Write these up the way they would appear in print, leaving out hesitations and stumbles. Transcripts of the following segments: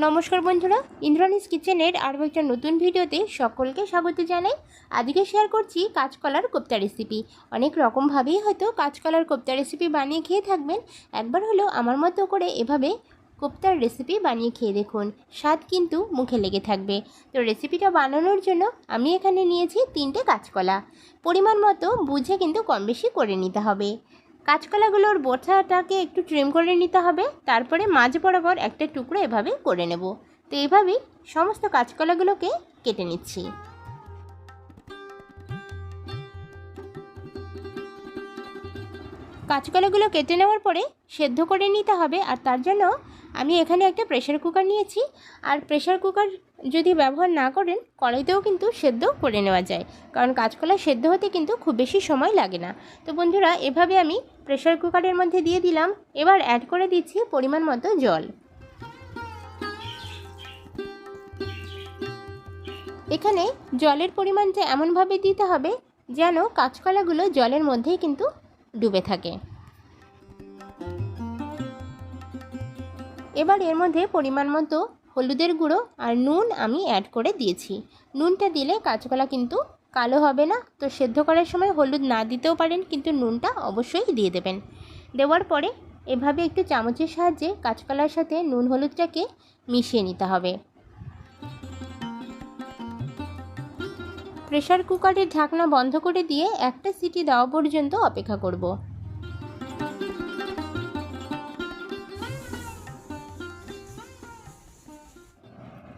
নমস্কার বন্ধুরা, ইন্দ্রাণীস কিচেনের আরও একটা নতুন ভিডিওতে সকলকে স্বাগত জানাই। আজকে শেয়ার করছি কাঁচকলার কোপ্তা রেসিপি। অনেক রকমভাবেই হয়তো কাঁচকলার কোপ্তা রেসিপি বানিয়ে খেয়ে থাকবেন। একবার হলেও আমার মতো করে এভাবে কোপ্তার রেসিপি বানিয়ে খেয়ে দেখুন, স্বাদ কিন্তু মুখে লেগে থাকবে। তো রেসিপিটা বানানোর জন্য আমি এখানে নিয়েছি 3টে কাঁচকলা। পরিমাণ মতো বুঝে কিন্তু কম বেশি করে নিতে হবে। কাঁচকলাগুলোর বোটাটাকে একটু ট্রিম করে নিতে হবে, তারপরে মাঝ বরাবর একটা টুকরো এভাবে করে নেব। তো এইভাবেই সমস্ত কাঁচকলাগুলোকে কেটে নিচ্ছি। কাঁচকলাগুলো কেটে নেওয়ার পরে সেদ্ধ করে নিতে হবে, আর তার জন্য আমি এখানে একটা প্রেশার কুকার নিয়েছি। আর প্রেশার কুকার যদি ব্যবহার না করেন, কড়াইতেও কিন্তু সেদ্ধ করে নেওয়া যায়, কারণ কাঁচকলা সেদ্ধ হতে কিন্তু খুব বেশি সময় লাগে না। তো বন্ধুরা, এভাবে আমি প্রেশার কুকারের মধ্যে দিয়ে দিলাম। এবার অ্যাড করে দিচ্ছি পরিমাণ মতো জল। এখানে জলের পরিমাণটা এমনভাবে দিতে হবে যেন কাঁচকলাগুলো জলের মধ্যেই কিন্তু ডুবে থাকে। এবার এর মধ্যে পরিমাণ মতো হলুদের গুঁড়ো আর নুন আমি অ্যাড করে দিয়েছি। নুনটা দিলে কাঁচকলা কিন্তু কালো হবে না। তো সেদ্ধ করার সময় হলুদ না দিতেও পারেন, কিন্তু নুনটা অবশ্যই দিয়ে দেবেন। দেওয়ার পরে এভাবে একটু চামচের সাহায্যে কাঁচকলার সাথে নুন হলুদটাকে মিশিয়ে নিতে হবে। প্রেসার কুকারের ঢাকনা বন্ধ করে দিয়ে একটা সিটি দেওয়া পর্যন্ত অপেক্ষা করব।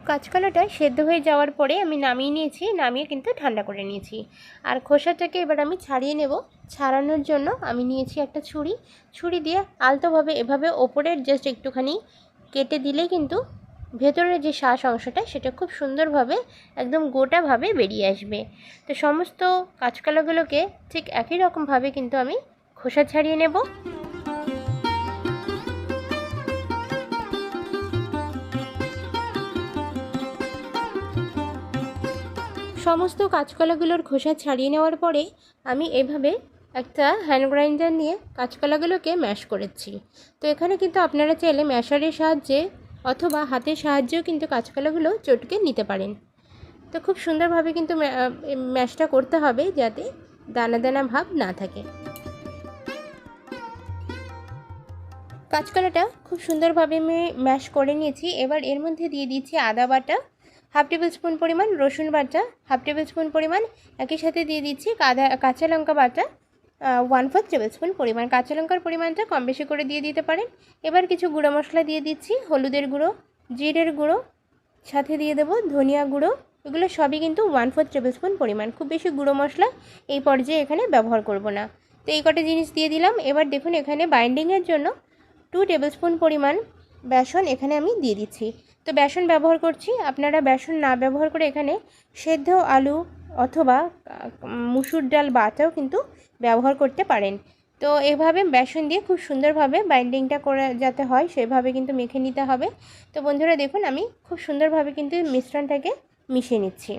কাঁচকলাটা সেদ্ধ হয়ে যাওয়ার পরে আমি নামিয়ে নিয়েছি, নামিয়ে কিন্তু ঠান্ডা করে নিয়েছি। আর খোসাটাকে এবার আমি ছাড়িয়ে নেব। ছাড়ানোর জন্য আমি নিয়েছি একটা ছুরি দিয়ে আলতোভাবে এভাবে ওপরের জাস্ট একটুখানি কেটে দিলেই কিন্তু ভেতরের যে শ্বাস অংশটা সেটা খুব সুন্দরভাবে একদম গোটাভাবে বেরিয়ে আসবে। তো সমস্ত কাঁচকলাগুলোকে ঠিক একই রকমভাবে কিন্তু আমি খোসা ছাড়িয়ে নেব। সমস্ত কাঁচকলাগুলোর খোসা ছাড়িয়ে নেওয়ার পরে আমি এভাবে একটা হ্যান্ড গ্রাইন্ডার নিয়ে কাঁচকলাগুলোকে ম্যাশ করেছি। তো এখানে কিন্তু আপনারা চাইলে ম্যাশারের সাহায্যে অথবা হাতের সাহায্যেও কিন্তু কাঁচকলাগুলো চটকে নিতে পারেন। তো খুব সুন্দরভাবে কিন্তু ম্যাশটা করতে হবে যাতে দানা দানা ভাব না থাকে। কাঁচকলাটা খুব সুন্দরভাবে আমি ম্যাশ করে নিয়েছি। এবার এর মধ্যে দিয়ে দিচ্ছি আদা বাটা 1/2 টেবিল স্পুন পরিমাণ, রসুন বাটা 1/2 টেবিল স্পুন পরিমাণ, একই সাথে দিয়ে দিচ্ছি কাঁচা লঙ্কা বাটা 1/4 টেবিল স্পুন পরিমাণ। কাঁচা লঙ্কার পরিমাণটা কম বেশি করে দিয়ে দিতে পারেন। এবার কিছু গুঁড়ো মশলা দিয়ে দিচ্ছি, হলুদের গুঁড়ো, জিরের গুঁড়ো, সাথে দিয়ে দেবো ধনিয়া গুঁড়ো। এগুলো সবই কিন্তু 1/4 টেবিল স্পুন পরিমাণ। খুব বেশি গুঁড়ো মশলা এই পর্যায়ে এখানে ব্যবহার করব না। তো এই কটা জিনিস দিয়ে দিলাম। এবার দেখুন এখানে বাইন্ডিংয়ের জন্য 2 টেবিল স্পুন পরিমাণ বেসন এখানে আমি দিয়ে দিচ্ছি। তো বেসন ব্যবহার করছি, আপনারা বেসন না ব্যবহার করে এখানে সেদ্ধ আলু অথবা মুসুর ডাল বাটাও কিন্তু ব্যবহার করতে পারেন। তো এভাবে বেসন দিয়ে খুব সুন্দরভাবে বাইন্ডিংটা করে যাতে হয় সেভাবে কিন্তু মেখে নিতে হবে। তো বন্ধুরা দেখুন, আমি খুব সুন্দরভাবে কিন্তু মিশ্রণটাকে মিশিয়ে নিচ্ছি।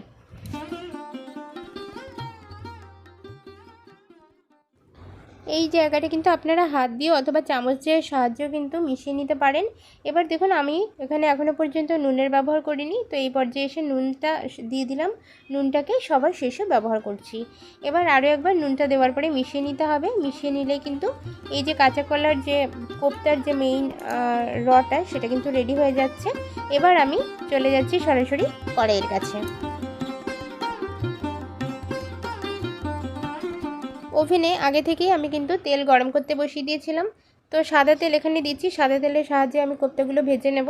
এই জায়গাটা কিন্তু আপনারা হাত দিয়ে অথবা চামচের সাহায্যেও কিন্তু মিশিয়ে নিতে পারেন। এবার দেখুন আমি এখানে এখনও পর্যন্ত নুনের ব্যবহার করিনি, তো এই পর্যায়ে এসে নুনটা দিয়ে দিলাম। নুনটাকে সবার শেষে ব্যবহার করছি। এবার আরও একবার নুনটা দেওয়ার পরে মিশিয়ে নিতে হবে। মিশিয়ে নিলে কিন্তু এই যে কাঁচা কলার যে কোপ্তার যে মেইন রটা সেটা কিন্তু রেডি হয়ে যাচ্ছে। এবার আমি চলে যাচ্ছি সরাসরি কড়াইয়ের কাছে। ওভেনে আগে থেকেই আমি কিন্তু তেল গরম করতে বসিয়ে দিয়েছিলাম। তো সাদা তেল এখানে দিচ্ছি। সাদা তেলের সাহায্যে আমি কোপ্তাগুলো ভেজে নেব।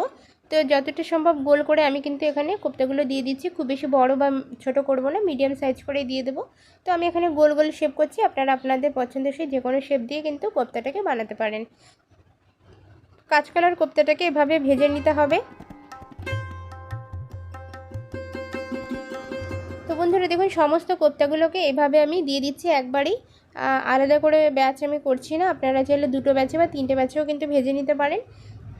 তো যতটা সম্ভব গোল করে আমি কিন্তু এখানে কোপ্তাগুলো দিয়ে দিচ্ছি। খুব বেশি বড় বা ছোট করব না, মিডিয়াম সাইজ করে দিয়ে দেবো। তো আমি এখানে গোল গোল শেপ করছি। আপনারা আপনাদের পছন্দসই যে কোনো শেপ দিয়ে কিন্তু কোপ্তাটাকে বানাতে পারেন। কাঁচকলার কোপ্তাটাকে এভাবে ভেজে নিতে হবে। তো বন্ধুরা দেখুন, সমস্ত কোপ্তাগুলোকে এভাবে আমি দিয়ে দিচ্ছি একবারেই। আলাদা করে ব্যাচ আমি করছি না। আপনারা চাইলে 2টো ব্যাচে বা 3টে ব্যাচেও কিন্তু ভেজে নিতে পারেন।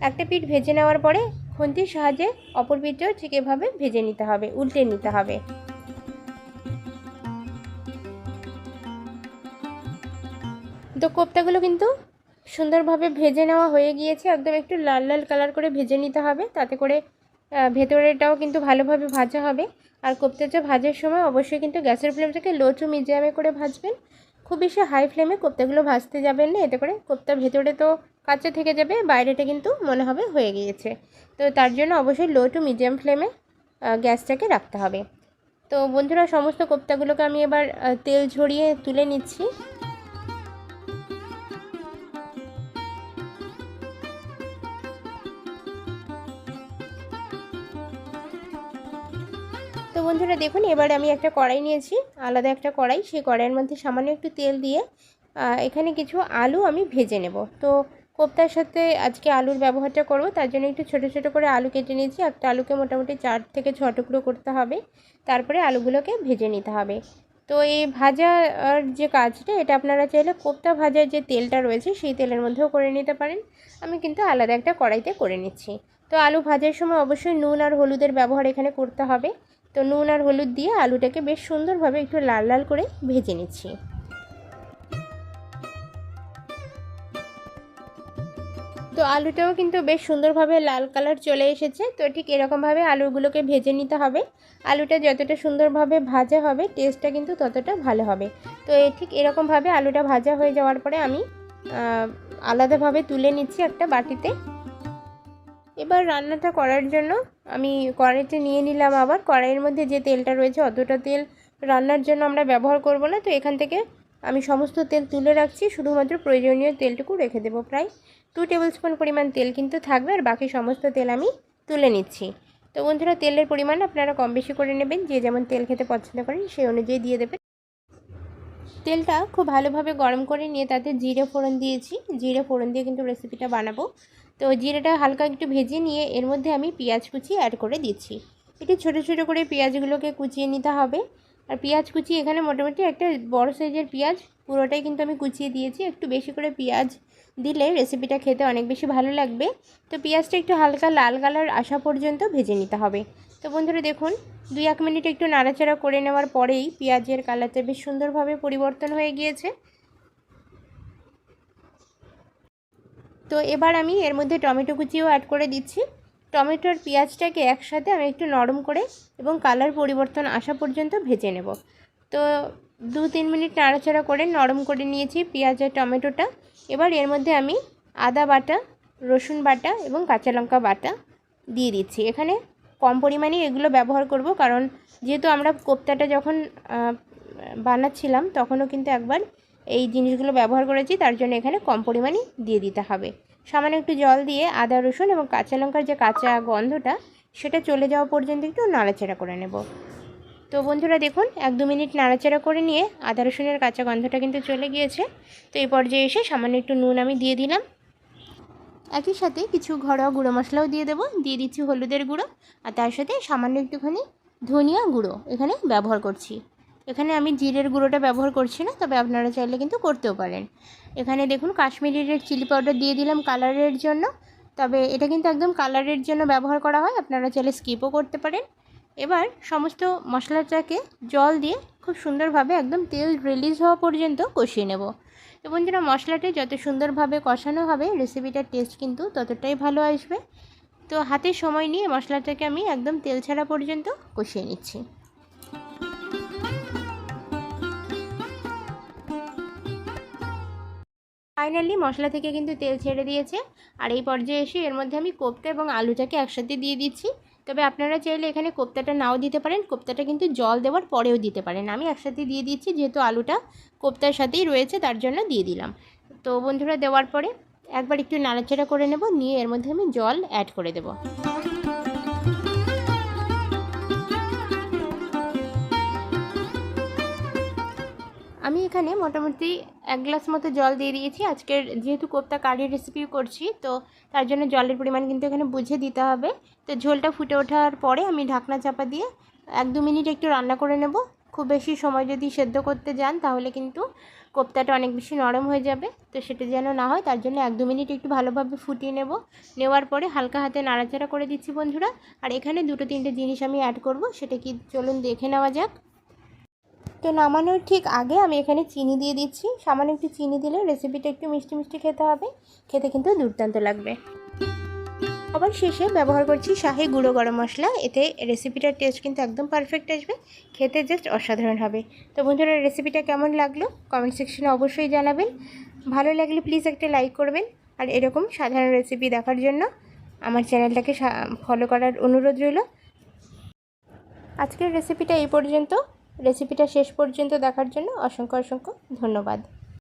একটা পিঠ ভেজে নেওয়ার পরে খুন্তির সাহায্যে অপর পিঠটাও ঠিক এভাবে ভেজে নিতে হবে, উল্টে নিতে হবে। তো কোপ্তাগুলো কিন্তু সুন্দরভাবে ভেজে নেওয়া হয়ে গিয়েছে। একদম একটু লাল লাল কালার করে ভেজে নিতে হবে, তাতে করে ভেতরেটাও কিন্তু ভালোভাবে ভাজা হবে। আর কোপ্তাটা ভাজার সময় অবশ্যই কিন্তু গ্যাসের ফ্লেমটাকে লো টু মিডিয়ামে করে ভাজবেন। খুব বেশি হাই ফ্লেমে কোপ্তাগুলো ভাজতে যাবেন না, এতে করে কোপ্তা ভেতরে তো কাঁচা থেকে যাবে, বাইরেটা কিন্তু মনে হবে হয়ে গিয়েছে। তো তার জন্য অবশ্যই লো টু মিডিয়াম ফ্লেমে গ্যাসটাকে রাখতে হবে। তো বন্ধুরা, সমস্ত কোপ্তাগুলোকে আমি এবার তেল ঝরিয়ে তুলে নিচ্ছি। তো বন্ধুরা দেখুন, এবার আমি একটা কড়াই নিয়েছি, আলাদা একটা কড়াই। সেই কড়াইয়ের মধ্যে সামান্য একটু তেল দিয়ে এখানে কিছু আলু আমি ভেজে নেব। তো কোপ্তার সাথে আজকে আলুর ব্যবহারটা করব, তার জন্য একটু ছোট ছোট করে আলু কেটে নিয়েছি। একটা আলুকে মোটামুটি 4 থেকে 6 টুকরো করতে হবে, তারপরে আলুগুলোকে ভেজে নিতে হবে। তো এই ভাজার যে কাজটা, এটা আপনারা চাইলে কোপ্তা ভাজার যে তেলটা রয়েছে সেই তেলের মধ্যেও করে নিতে পারেন। আমি কিন্তু আলাদা একটা কড়াইতে করে নিচ্ছি। তো আলু ভাজার সময় অবশ্যই নুন আর হলুদের ব্যবহার এখানে করতে হবে। তো নুন আর হলুদ দিয়ে আলুটাকে বেশ সুন্দরভাবে একটু লাল লাল করে ভেজে নিচ্ছি। তো আলুটাও কিন্তু বেশ সুন্দরভাবে লাল কালার চলে এসেছে। তো ঠিক এরকমভাবে আলুগুলোকে ভেজে নিতে হবে। আলুটা যতটা সুন্দরভাবে ভাজা হবে, টেস্টটা কিন্তু ততটা ভালো হবে। তো ঠিক এরকমভাবে আলুটা ভাজা হয়ে যাওয়ার পরে আমি আলাদাভাবে তুলে নিচ্ছি একটা বাটিতে। এবার রান্নাটা করার জন্য আমি কড়াইতে নিয়ে নিলাম। আবার কড়াইয়ের মধ্যে যে তেলটা রয়েছে, অতটা তেল রান্নার জন্য আমরা ব্যবহার করব না। তো এখান থেকে আমি সমস্ত তেল তুলে রাখছি, শুধুমাত্র প্রয়োজনীয় তেলটুকু রেখে দেবো। প্রায় 2 টেবিল স্পুন পরিমাণ তেল কিন্তু থাকবে, আর বাকি সমস্ত তেল আমি তুলে নিচ্ছি। তো বন্ধুরা, তেলের পরিমাণ আপনারা কম বেশি করে নেবেন, যে যেমন তেল খেতে পছন্দ করেন সেই অনুযায়ী দিয়ে দেবেন। তেলটা খুব ভালোভাবে গরম করে নিয়ে তাতে জিরে ফোড়ন দিয়েছি। জিরে ফোড়ন দিয়ে কিন্তু রেসিপিটা বানাবো। তো জিরেটা হালকা একটু ভেজে নিয়ে এর মধ্যে আমি পেঁয়াজ কুচি অ্যাড করে দিচ্ছি। একটু ছোটো ছোটো করে পেঁয়াজগুলোকে কুচিয়ে নিতে হবে। আর পেঁয়াজ কুচি এখানে মোটামুটি একটা বড় সাইজের পেঁয়াজ পুরোটাই কিন্তু আমি কুচিয়ে দিয়েছি। একটু বেশি করে পেঁয়াজ দিলে রেসিপিটা খেতে অনেক বেশি ভালো লাগবে। তো পেঁয়াজটা একটু হালকা লাল কালার আসা পর্যন্ত ভেজে নিতে হবে। তো বন্ধুরা দেখুন, 2-1 মিনিট একটু নাড়াচাড়া করে নেওয়ার পরেই পেঁয়াজের কালারটা বেশ সুন্দরভাবে পরিবর্তন হয়ে গিয়েছে। তো এবার আমি এর মধ্যে টমেটো কুচিও অ্যাড করে দিচ্ছি। টমেটোর পেঁয়াজটাকে একসাথে আমি একটু নরম করে এবং কালার পরিবর্তন আসা পর্যন্ত ভেজে নেব। তো 2-3 মিনিট নাড়াচাড়া করে নরম করে নিয়েছি পেঁয়াজ আর টমেটোটা। এবার এর মধ্যে আমি আদা বাটা, রসুন বাটা এবং কাঁচা লঙ্কা বাটা দিয়ে দিচ্ছি। এখানে কম পরিমাণেই এগুলো ব্যবহার করব, কারণ যেহেতু আমরা কোপ্তাটা যখন বানাচ্ছিলাম তখনও কিন্তু একবার এই জিনিসগুলো ব্যবহার করেছি, তার জন্য এখানে কম পরিমাণে দিয়ে দিতে হবে। সামান্য একটু জল দিয়ে আদা রসুন এবং কাঁচা লঙ্কার যে কাঁচা গন্ধটা সেটা চলে যাওয়া পর্যন্ত একটু নাড়াচাড়া করে নেব। তো বন্ধুরা দেখুন, 1-2 মিনিট নাড়াচাড়া করে নিয়ে আদা রসুনের কাঁচা গন্ধটা কিন্তু চলে গিয়েছে। তো এই পর্যায়ে এসে সামান্য একটু নুন আমি দিয়ে দিলাম। একই সাথে কিছু ঘরোয়া গুঁড়ো মশলাও দিয়ে দেবো। দিয়ে দিচ্ছি হলুদের গুঁড়ো, আর তার সাথে সামান্য একটুখানি ধনিয়া গুঁড়ো এখানে ব্যবহার করছি। এখানে আমি জিরের গুঁড়োটা ব্যবহার করছি না, তবে আপনারা চাইলে কিন্তু করতেও পারেন। এখানে দেখুন কাশ্মীরি রেড চিলি পাউডার দিয়ে দিলাম কালারের জন্য, তবে এটা কিন্তু একদম কালারের জন্য ব্যবহার করা হয়, আপনারা চাইলে স্কিপও করতে পারেন। এবার সমস্ত মশলাটাকে জল দিয়ে খুব সুন্দরভাবে একদম তেল রিলিজ হওয়া পর্যন্ত কষিয়ে নেব। তো বন্ধুরা, মশলাটা যত সুন্দরভাবে কষানো হবে রেসিপিটার টেস্ট কিন্তু ততটাই ভালো আসবে। তো হাতে সময় নিয়ে মশলাটাকে আমি একদম তেল ছাড়া পর্যন্ত কষিয়ে নিচ্ছি। ফাইনালি মশলা থেকে কিন্তু তেল ছেড়ে দিয়েছে, আর এই পর্যায়ে এসে এর মধ্যে আমি কোপ্তা এবং আলুটাকে একসাথে দিয়ে দিচ্ছি। তবে আপনারা চাইলে এখানে কোপ্তাটা নাও দিতে পারেন, কোপ্তাটা কিন্তু জল দেওয়ার পরেও দিতে পারেন। আমি একসাথে দিয়ে দিচ্ছি, যেহেতু আলুটা কোপ্তার সাথেই রয়েছে তার জন্য দিয়ে দিলাম। তো বন্ধুরা, দেওয়ার পরে একবার একটু নাড়াচাড়া করে নেব, নিয়ে এর মধ্যে আমি জল অ্যাড করে দেব। আমি এখানে মোটামুটি 1 গ্লাস মতো জল দিয়ে দিয়েছি। আজকের যেহেতু কোপ্তা কারির রেসিপি করছি, তো তার জন্য জলের পরিমাণ কিন্তু এখানে বুঝে দিতে হবে। তো ঝোলটা ফুটে ওঠার পরে আমি ঢাকনা চাপা দিয়ে 1-2 মিনিট একটু রান্না করে নেব। খুব বেশি সময় যদি সেদ্ধ করতে যান তাহলে কিন্তু কোপ্তাটা অনেক বেশি নরম হয়ে যাবে। তো সেটা যেন না হয় তার জন্য 1-2 মিনিট একটু ভালোভাবে ফুটিয়ে নেব। নেওয়ার পরে হালকা হাতে নাড়াচাড়া করে দিচ্ছি বন্ধুরা। আর এখানে 2-3টে জিনিস আমি অ্যাড করব, সেটা কি চলুন দেখে নেওয়া যাক। তো নামানোর ঠিক আগে আমি এখানে চিনি দিয়ে দিচ্ছি। সামান্য একটু চিনি দিলে রেসিপিটা একটু মিষ্টি মিষ্টি খেতে হবে, খেতে কিন্তু দুর্দান্ত লাগবে। আবার শেষে ব্যবহার করছি শাহি গুঁড়ো গরম মশলা। এতে রেসিপিটার টেস্ট কিন্তু একদম পারফেক্ট আসবে, খেতে জাস্ট অসাধারণ হবে। তো বন্ধুরা, রেসিপিটা কেমন লাগলো কমেন্ট সেকশনে অবশ্যই জানাবেন। ভালো লাগলে প্লিজ একটা লাইক করবেন। আর এরকম সাধারণ রেসিপি দেখার জন্য আমার চ্যানেলটাকে ফলো করার অনুরোধ রইল। আজকের রেসিপিটা এই পর্যন্ত। রেসিপিটা শেষ পর্যন্ত দেখার জন্য অসংখ্য অসংখ্য ধন্যবাদ।